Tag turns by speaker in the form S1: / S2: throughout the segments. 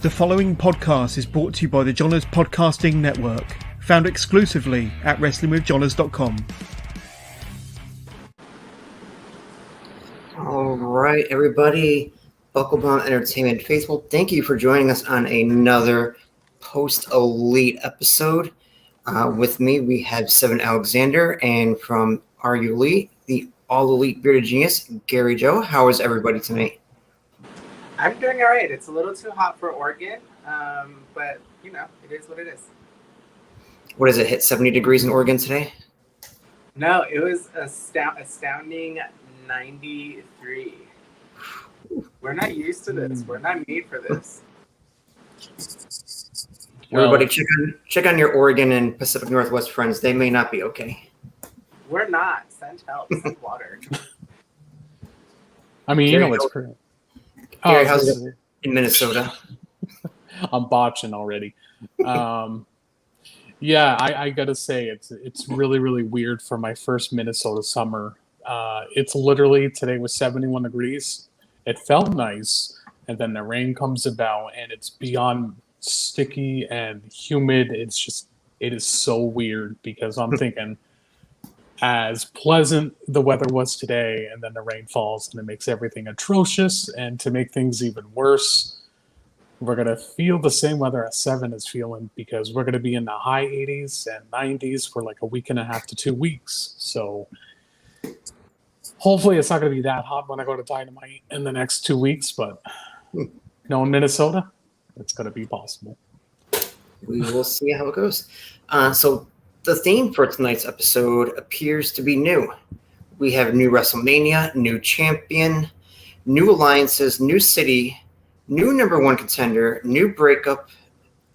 S1: The following podcast is brought to you by the Johners Podcasting Network, found exclusively at WrestlingWithJohners.com.
S2: All right, everybody, Bucklebomb Entertainment faithful, thank you for joining us on another post-elite episode. With me, we have Seven Alexander, and from Are You Elite, the all-elite bearded genius, Gary Joe. How is everybody tonight?
S3: I'm doing all right. It's a little too hot for Oregon, but, you know, it is what it is.
S2: What does it hit, 70 degrees in Oregon today?
S3: No, it was astounding 93. We're not used to this. We're not made for this.
S2: Everybody, check on your Oregon and Pacific Northwest friends. They may not be okay.
S3: We're not. Send help. Send water.
S4: I mean,
S2: Gary,
S4: you know it's crazy.
S2: Gary, how's it in Minnesota?
S4: I'm botching already. Yeah, I gotta say it's really, really weird for my first Minnesota summer. It's literally, today was 71 degrees. It felt nice, and then the rain comes about, and it's beyond sticky and humid. It is so weird because I'm thinking, as pleasant the weather was today, and then the rain falls, and it makes everything atrocious. And to make things even worse, we're going to feel the same weather as Seven is feeling, because we're going to be in the high 80s and 90s for like a week and a half to 2 weeks. So hopefully it's not going to be that hot when I go to Dynamite in the next 2 weeks, but in Minnesota, it's going to be possible.
S2: We will see how it goes. So the theme for tonight's episode appears to be new. We have new WrestleMania, new champion, new alliances, new city, new number one contender, new breakup,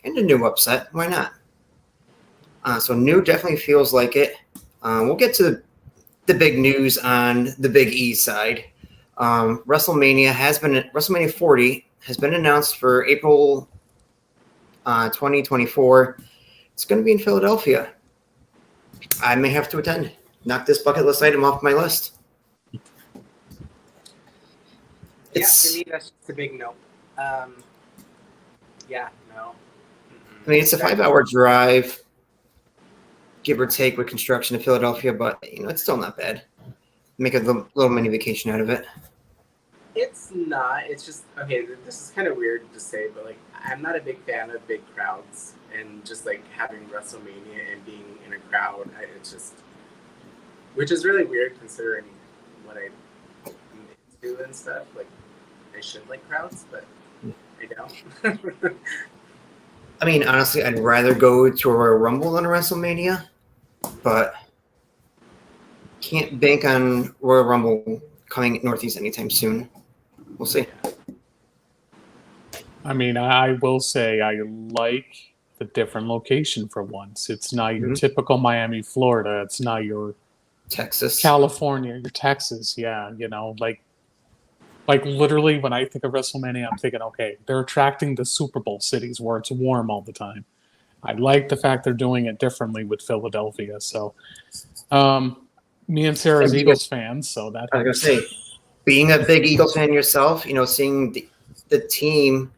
S2: and a new upset. Why not? So new definitely feels like it. We'll get to the big news on the Big E side. WrestleMania 40 has been announced for April 2024. It's going to be in Philadelphia. I may have to attend. Knock this bucket list item off my list.
S3: For me, that's just a big no. No.
S2: I mean, it's a 5-hour drive, give or take, with construction to Philadelphia, but, you know, it's still not bad. Make a little mini vacation out of it.
S3: It's not. It's just, okay, this is kind of weird to say, but, like, I'm not a big fan of big crowds, and just, like, having WrestleMania and being in a crowd, it's just, which is really weird considering what I do and stuff. Like, I should like crowds, but I don't.
S2: I mean, honestly, I'd rather go to a Royal Rumble than a WrestleMania, but can't bank on Royal Rumble coming Northeast anytime soon. We'll see.
S4: I mean, I will say I like the different location for once. It's not your typical Miami, Florida. It's not your
S2: Texas,
S4: California, your Texas. Yeah, you know, like literally when I think of WrestleMania, I'm thinking, okay, they're attracting the Super Bowl cities where it's warm all the time. I like the fact they're doing it differently with Philadelphia. So, me and Sarah's Eagles fans, so that
S2: I was going to say, being a big Eagles fan yourself, you know, seeing the team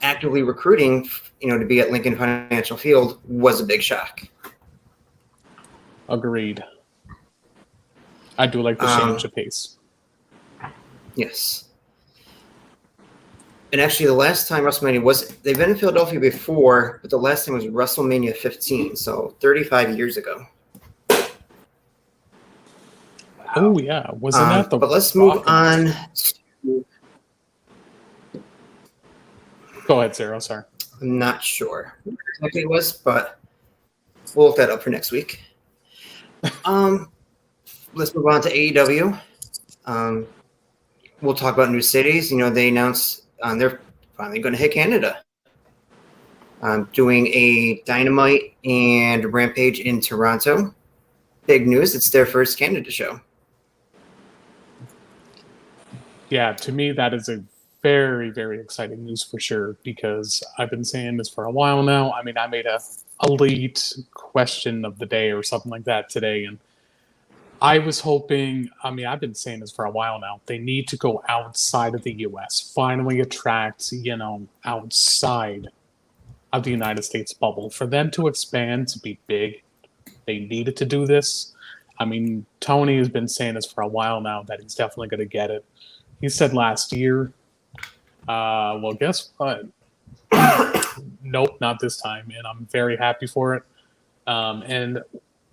S2: actively recruiting, you know, to be at Lincoln Financial Field was a big shock.
S4: Agreed. I do like the change of pace.
S2: Yes. And actually, the last time WrestleMania they've been in Philadelphia before, but the last time was WrestleMania 15, so 35 years ago.
S4: Oh, yeah. Wasn't that the...
S2: But let's move on.
S4: Go ahead, Sarah. Sorry.
S2: I'm not sure what exactly it was, but we'll look that up for next week. Let's move on to AEW. We'll talk about new cities. You know, they announced they're finally going to hit Canada. Doing a Dynamite and Rampage in Toronto. Big news. It's their first Canada show.
S4: Yeah, to me, that is a very, very exciting news for sure, because I've been saying this for a while now. I mean, I made a elite question of the day or something like that today, and I was hoping, I mean, I've been saying this for a while now. They need to go outside of the US, finally attract, outside of the United States bubble. For them to expand, to be big, they needed to do this. I mean, Tony has been saying this for a while now that he's definitely going to get it. He said last year, well, guess what? Nope, not this time. And I'm very happy for it. And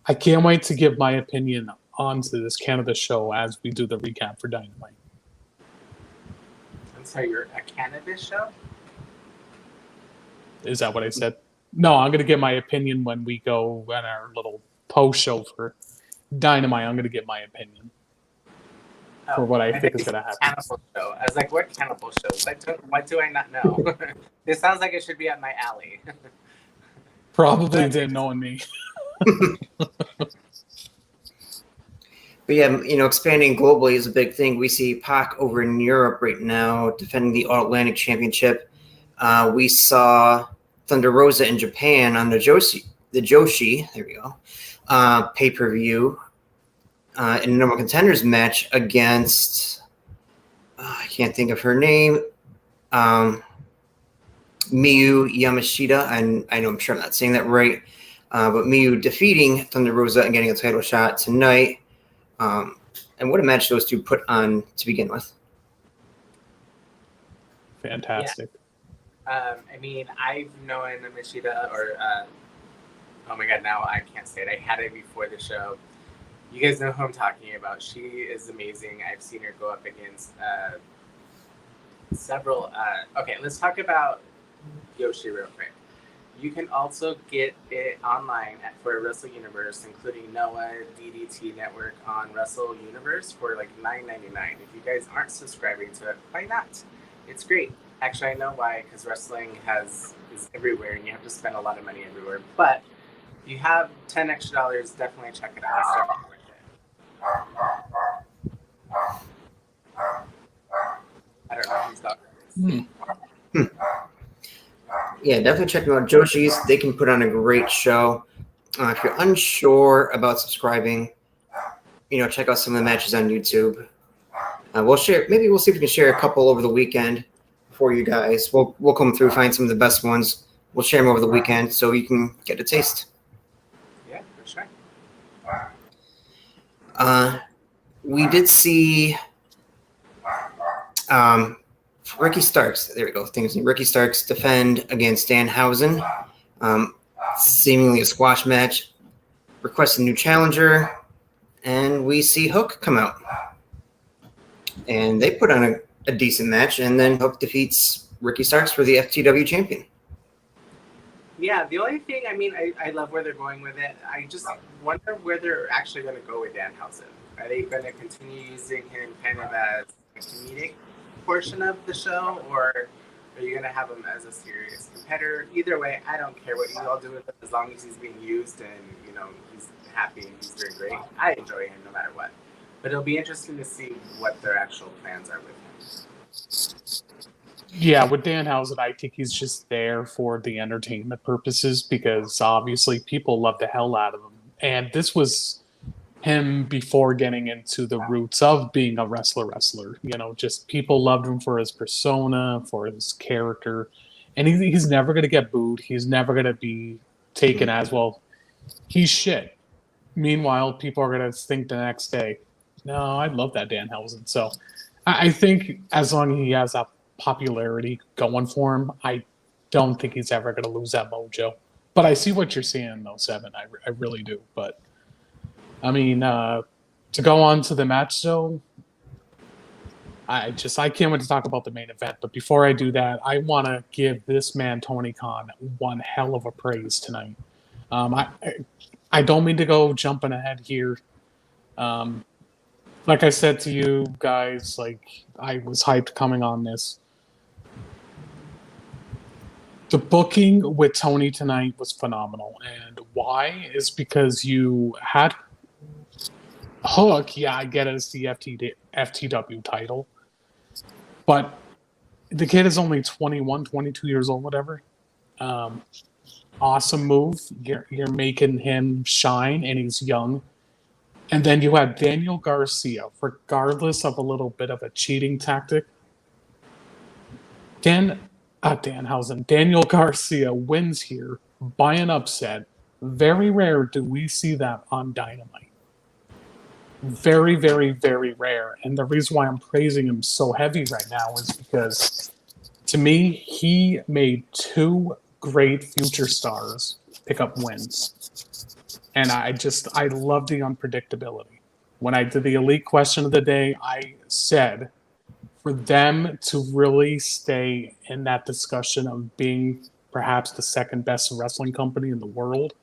S4: I can't wait to give my opinion onto this Canada show as we do the recap for Dynamite.
S3: I'm sorry, you're a cannabis show?
S4: Is that what I said? No, I'm going to give my opinion when we go on our little post show for Dynamite. I'm going to give my opinion for what I think is going to happen.
S3: Cannibal show. I was like, what cannibal show? What do I not know? This sounds like it should be at my alley.
S4: Probably didn't know me.
S2: But yeah, expanding globally is a big thing. We see Pac over in Europe right now defending the All-Atlantic Championship. We saw Thunder Rosa in Japan on the Joshi, there we go, pay-per-view in a number contenders match against, I can't think of her name, Miyu Yamashita, and I'm sure I'm not saying that right, but Miyu defeating Thunder Rosa and getting a title shot tonight. And what a match those two put on to begin with.
S4: Fantastic.
S3: Yeah. I mean, I've known Mishida, or oh my god, now I can't say it. I had it before the show. You guys know who I'm talking about. She is amazing. I've seen her go up against several. Okay, let's talk about Yoshi real quick. You can also get it online for Wrestle Universe, including Noah, DDT Network on Wrestle Universe for like $9.99. If you guys aren't subscribing to it, why not? It's great. Actually, I know why, because wrestling is everywhere, and you have to spend a lot of money everywhere. But if you have $10 extra, definitely check it out. Start with it. I don't know who's talking.
S2: Yeah, definitely check them out. Joshi's, they can put on a great show. If you're unsure about subscribing, check out some of the matches on YouTube. We'll see if we can share a couple over the weekend for you guys. We'll come through, find some of the best ones. We'll share them over the weekend so you can get a taste.
S3: Yeah, for sure.
S2: We did see Ricky Starks. There we go. Ricky Starks defend against Danhausen. Seemingly a squash match. Request a new challenger. And we see Hook come out. And they put on a decent match. And then Hook defeats Ricky Starks for the FTW champion.
S3: Yeah, the only thing, I love where they're going with it. I just wonder where they're actually going to go with Danhausen. Are they going to continue using him kind of as a comedic portion of the show, or are you going to have him as a serious competitor? Either way, I don't care what you all do with him as long as he's being used and he's happy and he's doing great. I enjoy him no matter what, but it'll be interesting to see what their actual plans are with him.
S4: Yeah, with Danhausen, I think he's just there for the entertainment purposes because obviously people love the hell out of him, and this was him before getting into the roots of being a wrestler. Just people loved him for his persona, for his character, and he's never going to get booed. He's never going to be taken as, well, he's shit. Meanwhile, people are going to think the next day, no, I love that Danhausen. So I think as long as he has that popularity going for him, I don't think he's ever going to lose that mojo. But I see what you're seeing, though, Seven. I really do. But to go on to the match, though, I can't wait to talk about the main event. But before I do that, I want to give this man, Tony Khan, one hell of a praise tonight. I don't mean to go jumping ahead here. Like I said to you guys, I was hyped coming on this. The booking with Tony tonight was phenomenal. And why? Is because you had Hook, yeah, I get it, it's the FTW title. But the kid is only 21, 22 years old, whatever. Awesome move. You're making him shine, and he's young. And then you had Daniel Garcia, regardless of a little bit of a cheating tactic. Daniel Garcia wins here by an upset. Very rare do we see that on Dynamite. Very, very, very rare. And the reason why I'm praising him so heavy right now is because, to me, he made two great future stars pick up wins. And I love the unpredictability. When I did the Elite Question of the Day, I said, for them to really stay in that discussion of being perhaps the second best wrestling company in the world,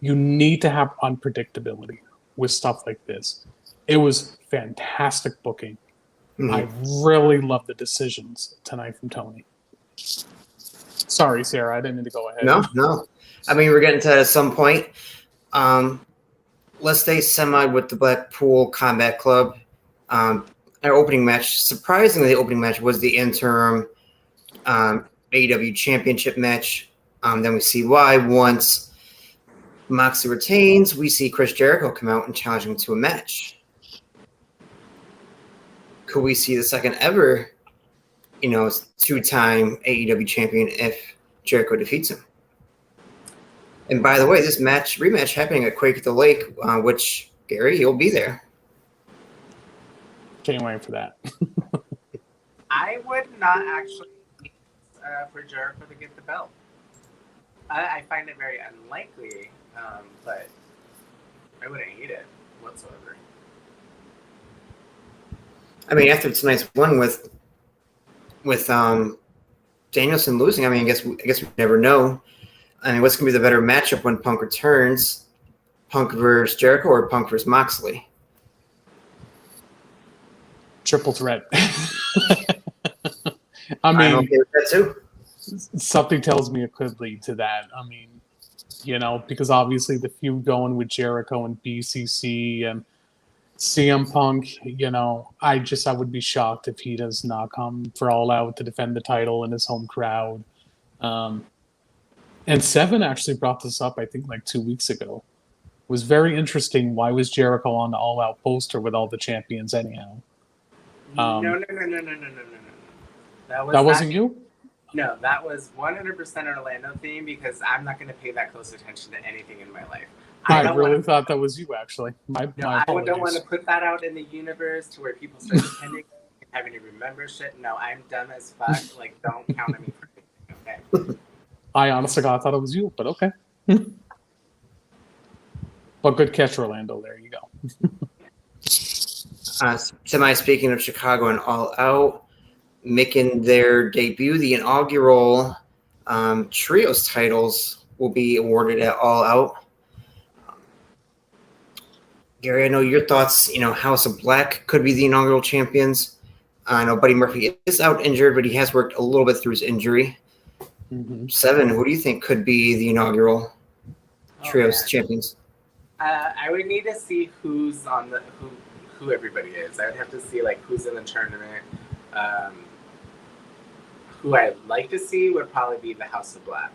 S4: you need to have unpredictability with stuff like this. It was fantastic booking.
S2: Mm-hmm.
S4: I really love the decisions tonight from Tony. Sorry, Sarah, I didn't mean to go ahead.
S2: No. I mean, we're getting to that at some point. Let's stay semi with the Blackpool Combat Club. Our opening match, surprisingly, the opening match was the interim AEW Championship match. Then we see why. Once Moxley retains, we see Chris Jericho come out and challenge him to a match. Could we see the second ever, two-time AEW champion if Jericho defeats him? And by the way, this rematch happening at Quake at the Lake, which, Gary, you'll be there.
S4: Can't wait for that.
S3: I would not actually for Jericho to get the belt. I find it very unlikely, but I wouldn't hate it whatsoever.
S2: I mean, after tonight's one with Danielson losing, I mean, I guess we never know. I mean, what's going to be the better matchup when Punk returns? Punk versus Jericho or Punk versus Moxley?
S4: Triple threat.
S2: I'm okay with that too.
S4: Something tells me it could lead to that. I mean, because obviously the feud going with Jericho and BCC and CM Punk, I would be shocked if he does not come for All Out to defend the title in his home crowd. And Seven actually brought this up, I think, like 2 weeks ago. It was very interesting. Why was Jericho on the All Out poster with all the champions anyhow?
S3: No.
S4: That wasn't you?
S3: No, that was 100% an Orlando theme because I'm not going to pay that close attention to anything in my life.
S4: I really thought that was you, actually.
S3: I don't want to put that out in the universe to where people start depending and having to remember shit. No, I'm dumb as fuck. Like, don't count on me for anything, okay?
S2: I honestly thought it was you, but okay. But good catch, Orlando. There you go.
S1: Speaking of Chicago and All Out, making their debut, the inaugural trios titles will be awarded at All Out. Gary, I know your thoughts. House of Black could be the inaugural champions. I know Buddy Murphy is out injured, but he has worked a little bit through his injury.
S2: Mm-hmm.
S1: Seven, who do you think could be the inaugural trios champions?
S3: I would need to see who's on who everybody is. I would have to see who's in the tournament. Who I'd like to see would probably be the House of Black.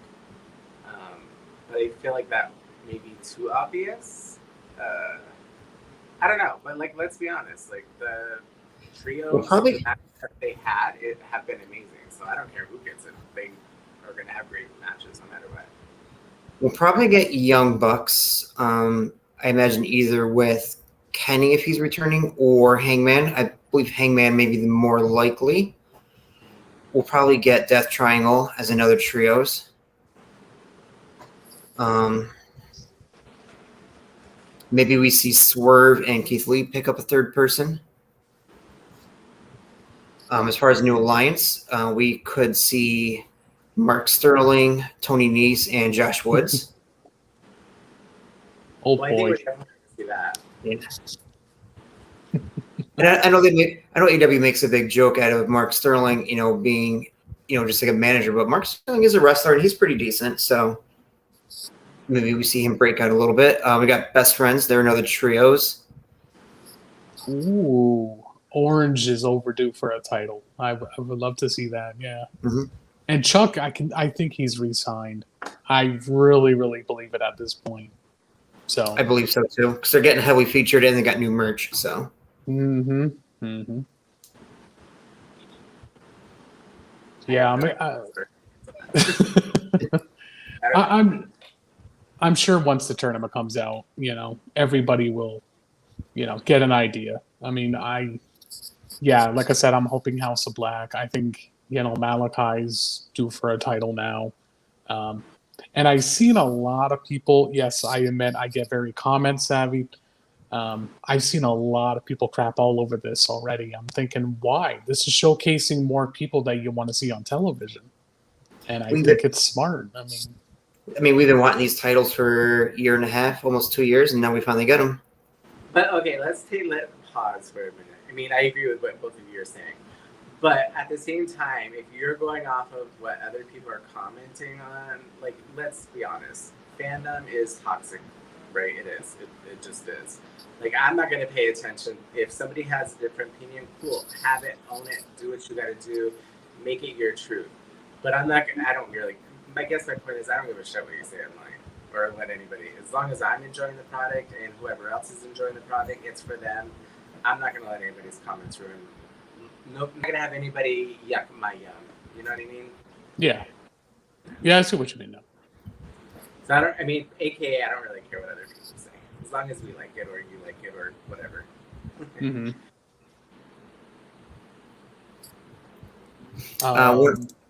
S3: But I feel like that may be too obvious. I don't know, but let's be honest. The trios that they have been amazing. So I don't care who gets it. They are going to have great matches no matter what.
S1: We'll probably get Young Bucks. I imagine either with Kenny if he's returning or Hangman. I believe Hangman may be the more likely. We'll probably get Death Triangle as another trios. Maybe we see Swerve and Keith Lee pick up a third person. As far as New Alliance, we could see Mark Sterling, Tony Nese, and Josh Woods.
S4: Old
S3: I think
S4: boy.
S3: we're definitely going to see that.
S1: Yeah. And I know AEW makes a big joke out of Mark Sterling, being, just like a manager, but Mark Sterling is a wrestler and he's pretty decent. So maybe we see him break out a little bit. We got Best Friends. They're another trios.
S4: Ooh, Orange is overdue for a title. I would love to see that. Yeah.
S1: Mm-hmm.
S4: And Chuck, I think he's re-signed. I really, really believe it at this point. So
S1: I believe so too, because they're getting heavily featured and they got new merch. So.
S4: Yeah, I'm sure once the tournament comes out, everybody will, get an idea. I mean, like I said, I'm hoping House of Black. I think, Malachi's due for a title now. And I've seen a lot of people, yes, I admit I get very comment savvy. I've seen a lot of people crap all over this already. I'm thinking, why? This is showcasing more people that you want to see on television. And I think it's smart.
S1: We've been wanting these titles for a year and a half, almost 2 years, and now we finally get them.
S3: But okay, let's pause for a minute. I mean, I agree with what both of you are saying. But at the same time, if you're going off of what other people are commenting on, like, let's be honest, fandom is toxic, right? It is. It just is. Like, I'm not going to pay attention. If somebody has a different opinion, cool. Have it, own it, do what you got to do, make it your truth. But I don't really, my point is I don't give a shit what you say online or let anybody. As long as I'm enjoying the product and whoever else is enjoying the product, it's for them. I'm not going to let anybody's comments ruin. Nope, I'm not going to have anybody yuck my yum. You know what I mean?
S4: Yeah. Yeah, I see what you mean now.
S3: So AKA, I don't really care what other people say. As long as we like it or you like it or whatever.
S4: Mm-hmm.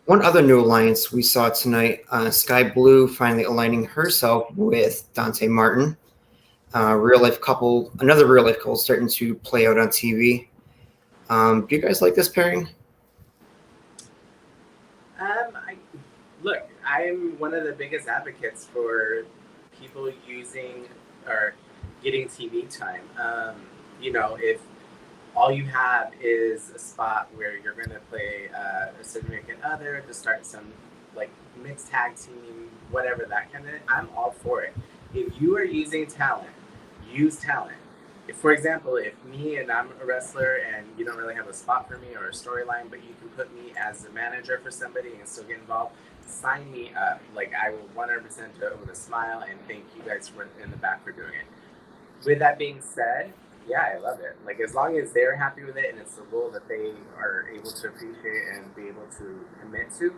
S1: One other new alliance we saw tonight, Sky Blue finally aligning herself with Dante Martin. Another real life couple starting to play out on TV. Do you guys like this pairing?
S3: I'm one of the biggest advocates for people using or getting TV time. If all you have is a spot where you're going to play a significant other to start some like mixed tag team, whatever that kind of, I'm all for it. If you are using talent, use talent. If, for example, if me and I'm a wrestler and you don't really have a spot for me or a storyline, but you can put me as a manager for somebody and still get involved, sign me up. Like, I will 100% do it with a smile and thank you guys for in the back for doing it. With that being said, yeah, I love it. Like, as long as they're happy with it and it's a role that they are able to appreciate and be able to commit to,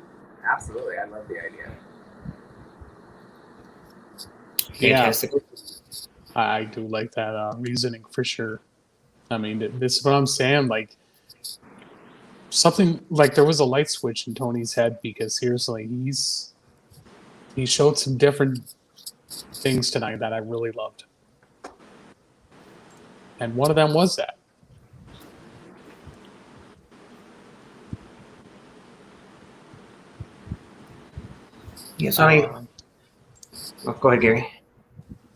S3: absolutely, I love the idea.
S1: Fantastic.
S4: Yeah, I do like that reasoning for sure. I mean, this is what I'm saying. Like, something like there was a light switch in Tony's head because seriously, he showed some different things tonight that I really loved. And one of them was that.
S1: Yes, go ahead, Gary.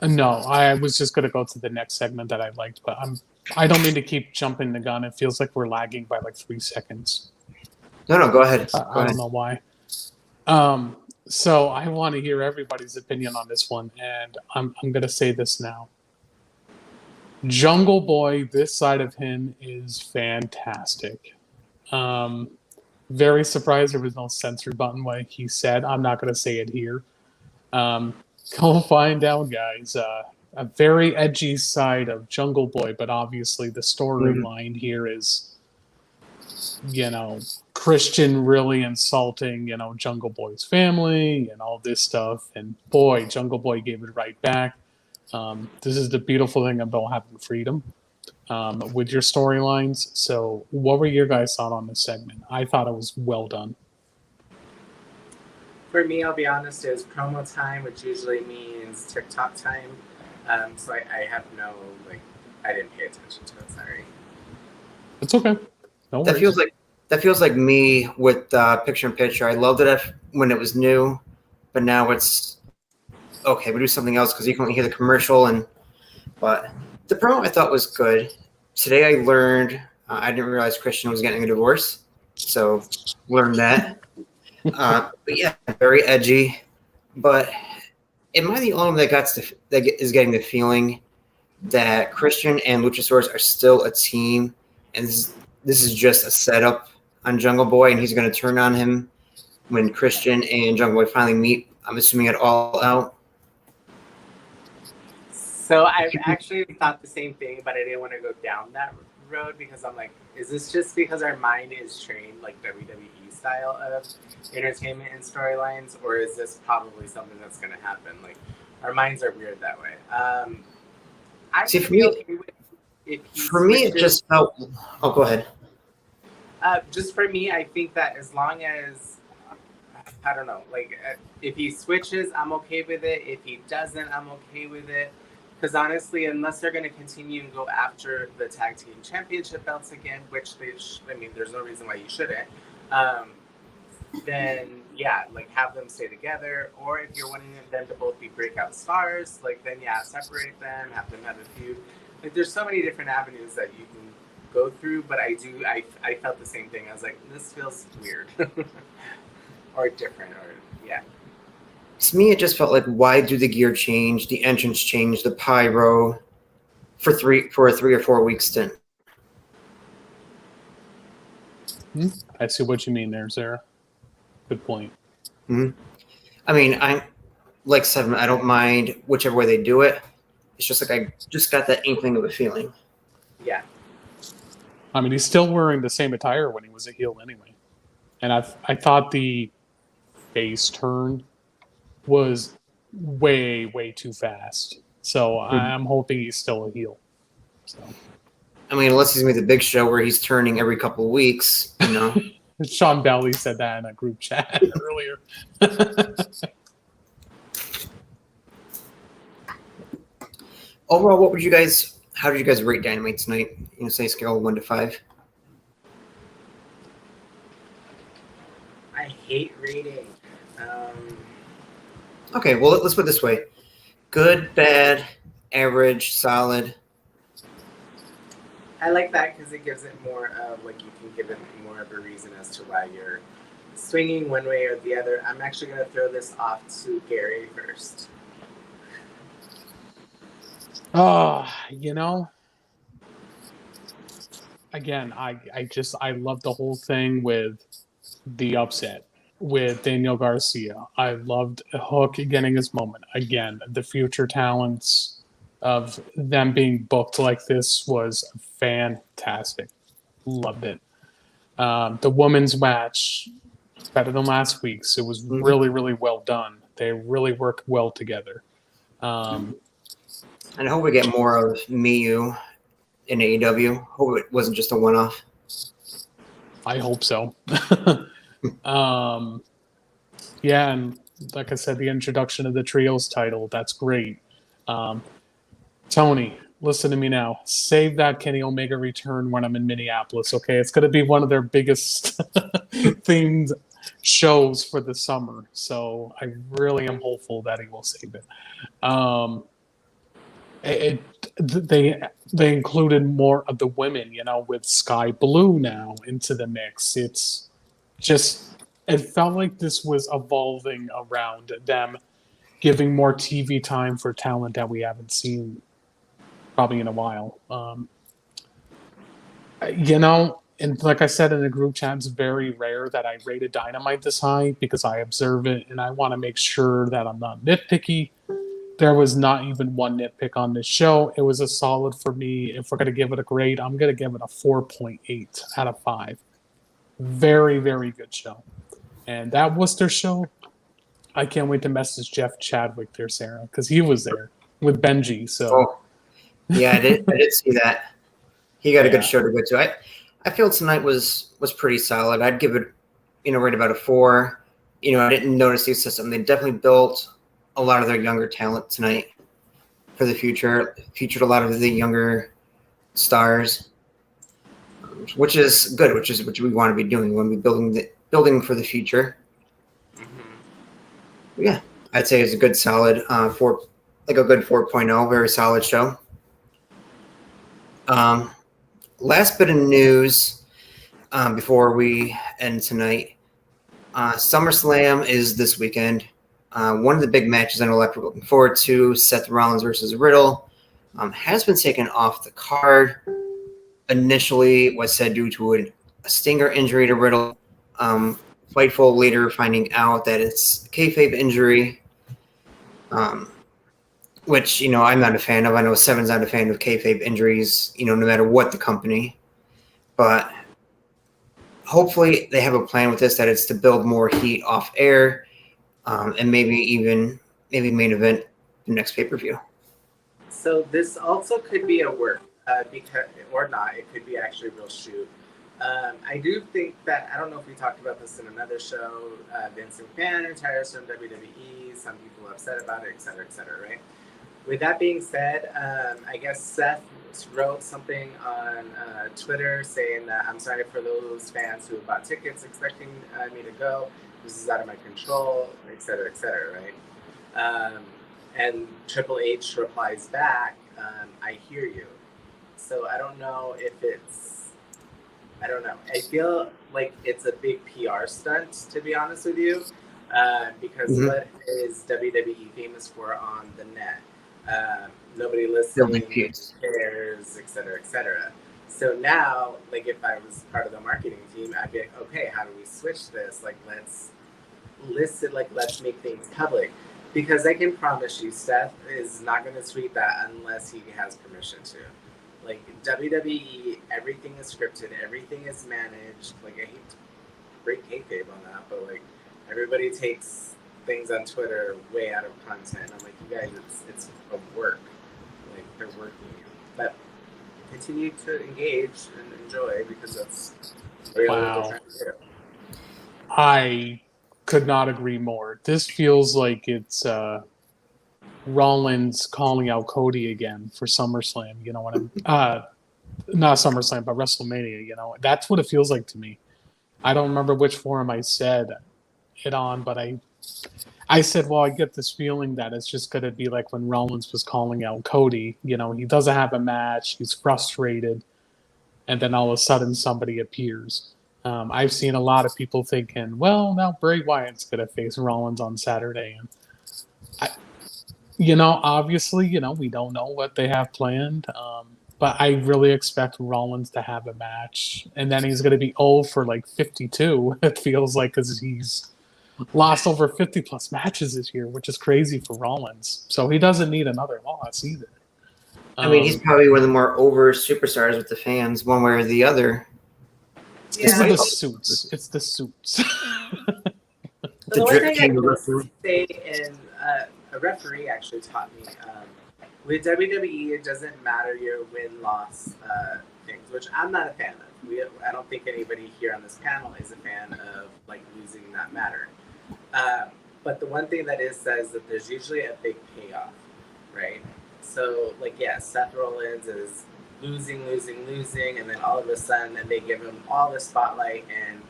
S4: No, I was just going to go to the next segment that I liked, but I don't mean to keep jumping the gun. It feels like we're lagging by like 3 seconds.
S1: No, go ahead.
S4: I don't know why. So I want to hear everybody's opinion on this one, and I'm going to say this now. Jungle Boy, this side of him is fantastic. Very surprised there was no censor button when he said, I'm not going to say it here. Go find out, guys. A very edgy side of Jungle Boy, but obviously the storyline here is, Christian really insulting, Jungle Boy's family and all this stuff. And boy, Jungle Boy gave it right back. This is the beautiful thing about having freedom with your storylines. So what were your guys' thoughts on this segment? I thought it was well done.
S3: For me, I'll be honest, it was promo time, which usually means TikTok time. So I have I didn't pay attention to it, sorry.
S4: It's okay. No worries.
S1: That feels like me with picture-in-picture. I loved it when it was new, but now it's okay. We do something else because you can only hear the commercial. But the promo I thought was good. Today I learned I didn't realize Christian was getting a divorce, so learned that. But yeah, very edgy. But am I the only one that is getting the feeling that Christian and Luchasaurus are still a team, and this is just a setup on Jungle Boy, and he's going to turn on him when Christian and Jungle Boy finally meet? I'm assuming at All Out.
S3: So I've actually thought the same thing, but I didn't want to go down that road because I'm like, is this just because our mind is trained like WWE style of entertainment and storylines, or is this probably something that's going to happen? Like, our minds are weird that way. I
S1: See,
S3: would
S1: for
S3: be
S1: me,
S3: okay with if he
S1: for me, it
S3: switches.
S1: just felt. Oh, go ahead.
S3: Just for me, I think that as long as I don't know, like if he switches, I'm okay with it. If he doesn't, I'm okay with it. Because honestly, unless they're going to continue and go after the tag team championship belts again, which I mean, there's no reason why you shouldn't. Then yeah, like have them stay together. Or if you're wanting them to both be breakout stars, like then yeah, separate them, have them have a feud. Like there's so many different avenues that you can go through, but I felt the same thing. I was like, this feels weird or different, or yeah.
S1: To me, it just felt like, why do the gear change, the entrance change, the pyro for a 3 or 4 week stint?
S4: I see what you mean there, Sarah. Good point.
S1: Mm-hmm. I mean, I'm like 7. I don't mind whichever way they do it. It's just like I just got that inkling of a feeling.
S3: Yeah.
S4: I mean, he's still wearing the same attire when he was a heel anyway. And I thought the face turn was way, way too fast. So I'm hoping he's still a heel. So
S1: I mean, unless he's made the big show where he's turning every couple of weeks, you know.
S4: Sean Belly said that in a group chat earlier.
S1: Overall, how did you guys rate Dynamite tonight? You know, say scale of 1 to 5.
S3: I hate rating.
S1: Okay, well, let's put it this way: good, bad, average, solid.
S3: I like that because it gives it more of like you can give it more of a reason as to why you're swinging one way or the other. I'm actually going to throw this off to Gary first.
S4: You know, again, I love the whole thing with the upset with Daniel Garcia. I loved Hook getting his moment. Again, the future talents of them being booked like this was fantastic. Loved it. The women's match, better than last week's. It was really, really well done. They really worked well together.
S1: And I hope we get more of Miyu in AEW. Hope it wasn't just a one-off.
S4: I hope so. Yeah, and like I said, the introduction of the trios title, that's great. Tony, listen to me now. Save that Kenny Omega return when I'm in Minneapolis, okay? It's going to be one of their biggest themed shows for the summer. So I really am hopeful that he will save it. They included more of the women, you know, with Sky Blue now into the mix. It's just, it felt like this was evolving around them giving more TV time for talent that we haven't seen probably in a while. You know, and like I said in the group chat, it's very rare that I rated Dynamite this high because I observe it and I want to make sure that I'm not nitpicky. There was not even one nitpick on this show. It was a solid for me. If we're going to give it a grade, I'm going to give it a 4.8 out of 5. Very, very good show. And that Worcester show, I can't wait to message Jeff Chadwick there, Sarah, because he was there with Benji. So,
S1: yeah, I did see that. He got a good show to go to. I feel tonight was pretty solid. I'd give it, right about a 4. I didn't notice the system. They definitely built a lot of their younger talent tonight for the future. Featured a lot of the younger stars, which is good. Which we want to be doing. We want to be building for the future. Yeah, I'd say it's a good solid 4, like a good 4.0, very solid show. Last bit of news before we end tonight. SummerSlam is this weekend. One of the big matches I know a lot of people are looking forward to, Seth Rollins versus Riddle, has been taken off the card. Initially, it was said due to a stinger injury to Riddle. Fightful later finding out that it's a kayfabe injury. which I'm not a fan of. I know Seven's not a fan of kayfabe injuries, no matter what the company. But hopefully they have a plan with this, that it's to build more heat off air, and maybe main event the next pay-per-view.
S3: So this also could be a work, because or not. It could be actually a real shoot. I do think that, I don't know if we talked about this in another show, Vince McMahon retires from WWE. Some people are upset about it, et cetera, right? With that being said, I guess Seth wrote something on Twitter saying that I'm sorry for those fans who bought tickets expecting me to go. This is out of my control, et cetera, right? And Triple H replies back, I hear you. So I don't know if I don't know. I feel like it's a big PR stunt, to be honest with you, because what is WWE famous for on the net? Nobody listening, nobody cares, et cetera. So now, like, if I was part of the marketing team, I'd be like, okay, how do we switch this? Like, let's make things public. Because I can promise you, Seth is not going to tweet that unless he has permission to. Like, WWE, everything is scripted, everything is managed. Like, I hate to break kayfabe on that, but, like, everybody takes things on Twitter way out of content. I'm like, you guys, it's a work. Like, they're working you. But continue to engage and enjoy, because that's really what they're trying to do.
S4: I could not agree more. This feels like it's Rollins calling out Cody again for SummerSlam. You know what I'm not SummerSlam, but WrestleMania. That's what it feels like to me. I don't remember which forum I said it on, but I said, well, I get this feeling that it's just going to be like when Rollins was calling out Cody. He doesn't have a match, he's frustrated, and then all of a sudden somebody appears. I've seen a lot of people thinking, well, now Bray Wyatt's going to face Rollins on Saturday. And obviously, we don't know what they have planned. But I really expect Rollins to have a match. And then he's going to be old for like 52, it feels like, because he's lost over 50 plus matches this year, which is crazy for Rollins. So he doesn't need another loss either.
S1: I mean, he's probably one of the more over superstars with the fans, one way or the other.
S4: It's the suits. It's the suits.
S3: The one thing I will say, and a referee actually taught me, with WWE, it doesn't matter your win-loss things, which I'm not a fan of. I don't think anybody here on this panel is a fan of, like, losing that matter. But the one thing that says that there's usually a big payoff, right? So, like, Seth Rollins is losing, and then all of a sudden they give him all the spotlight and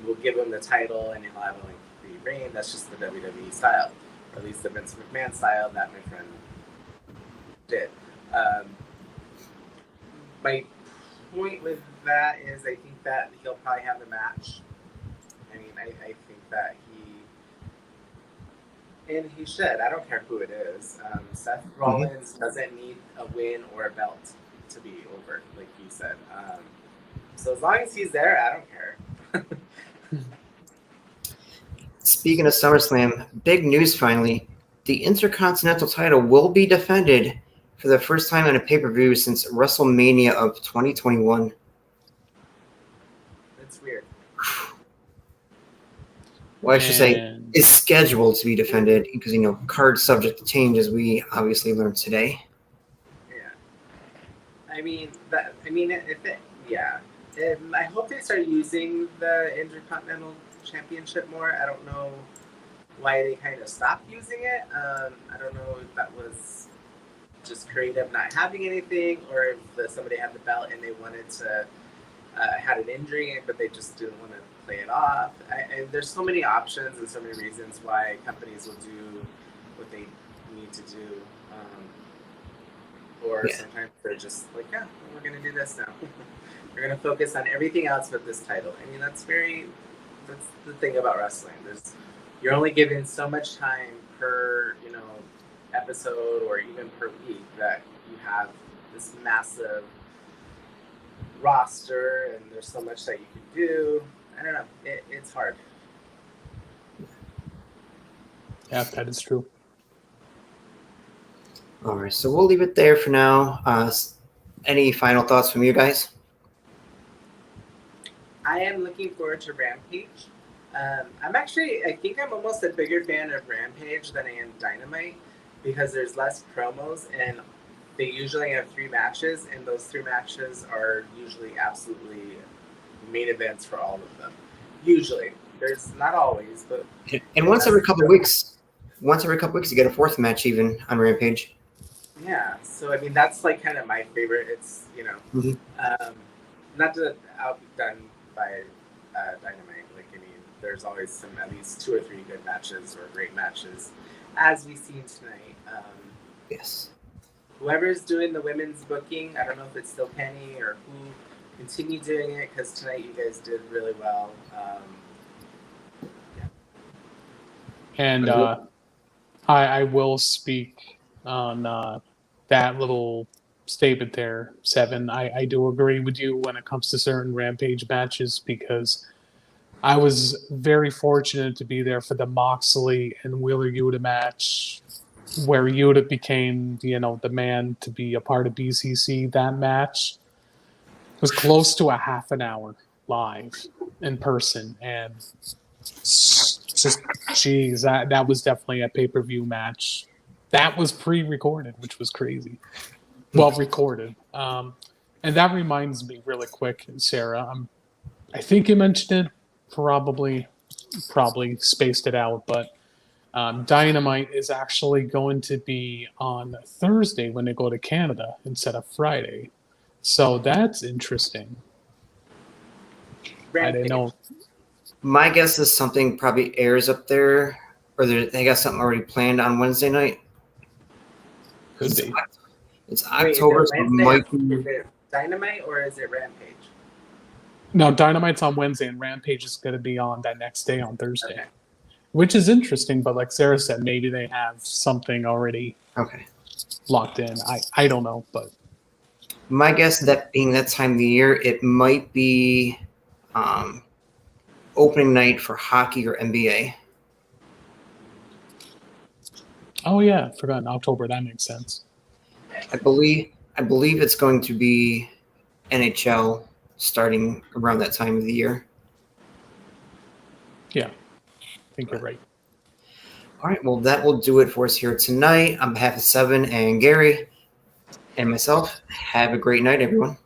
S3: we'll give him the title and he'll have a free reign. That's just the WWE style, or at least the Vince McMahon style that my friend did. My point with that is I think that he'll probably have the match. I mean, I think that he should. I don't care who it is. Seth Rollins doesn't need a win or a belt to be over, like you said. So as long as he's there, I don't care.
S1: Speaking of SummerSlam, big news finally. The Intercontinental title will be defended for the first time on a pay-per-view since WrestleMania of 2021.
S3: That's weird.
S1: Well, I should say it's scheduled to be defended because, cards subject to change, as we obviously learned today.
S3: Yeah. I hope they start using the Intercontinental Championship more. I don't know why they kind of stopped using it. I don't know if that was just creative not having anything, or if somebody had the belt and they wanted to had an injury, but they just didn't want to play it off. There's so many options and so many reasons why companies will do what they need to do. Sometimes they're just like, we're going to do this now. We're going to focus on everything else but this title. I mean, that's the thing about wrestling. You're only given so much time per, episode or even per week that you have this massive roster and there's so much that you can do. I don't know. It's hard.
S4: Yeah, that is true.
S2: All right, so we'll leave it there for now. Any final thoughts from you guys?
S3: I am looking forward to Rampage. I think I'm almost a bigger fan of Rampage than I am Dynamite because there's less promos and they usually have 3 matches, and those 3 matches are usually absolutely main events for all of them. Usually. There's not always, but.
S2: And once every couple weeks, you get a 4th match even on Rampage.
S3: Yeah, so I mean, that's like kind of my favorite. It's, not to outdone by Dynamite. Like, I mean, there's always at least 2 or 3 good matches or great matches, as we've seen tonight.
S2: Yes.
S3: Whoever's doing the women's booking, I don't know if it's still Penny or who, continue doing it because tonight you guys did really well.
S4: And I will speak on that little statement there, Seven. I do agree with you when it comes to certain Rampage matches because I was very fortunate to be there for the Moxley and Wheeler Yuta match where Yuta became, the man to be a part of BCC. That match was close to a half an hour live in person, and just, geez, that was definitely a pay-per-view match. That was pre-recorded, which was crazy. Well recorded. And that reminds me really quick, Sarah. I think you mentioned it, probably spaced it out, but Dynamite is actually going to be on Thursday when they go to Canada instead of Friday. So that's interesting.
S3: Rampage.
S4: I didn't know.
S2: My guess is something probably airs up there, or they got something already planned on Wednesday night.
S4: Could be.
S2: It's October, so it might be.
S3: Is it Dynamite or is it Rampage?
S4: No, Dynamite's on Wednesday, and Rampage is going to be on that next day on Thursday.
S3: Okay.
S4: Which is interesting, but like Sarah said, maybe they have something already locked in. I don't know, but
S2: my guess, that being that time of the year, it might be opening night for hockey or NBA.
S4: oh yeah, forgotten October. That makes sense.
S2: I believe it's going to be NHL starting around that time of the year.
S4: Yeah, I think you're right.
S2: All right, well, that will do it for us here tonight. On behalf of Seven and Gary and myself, have a great night, everyone.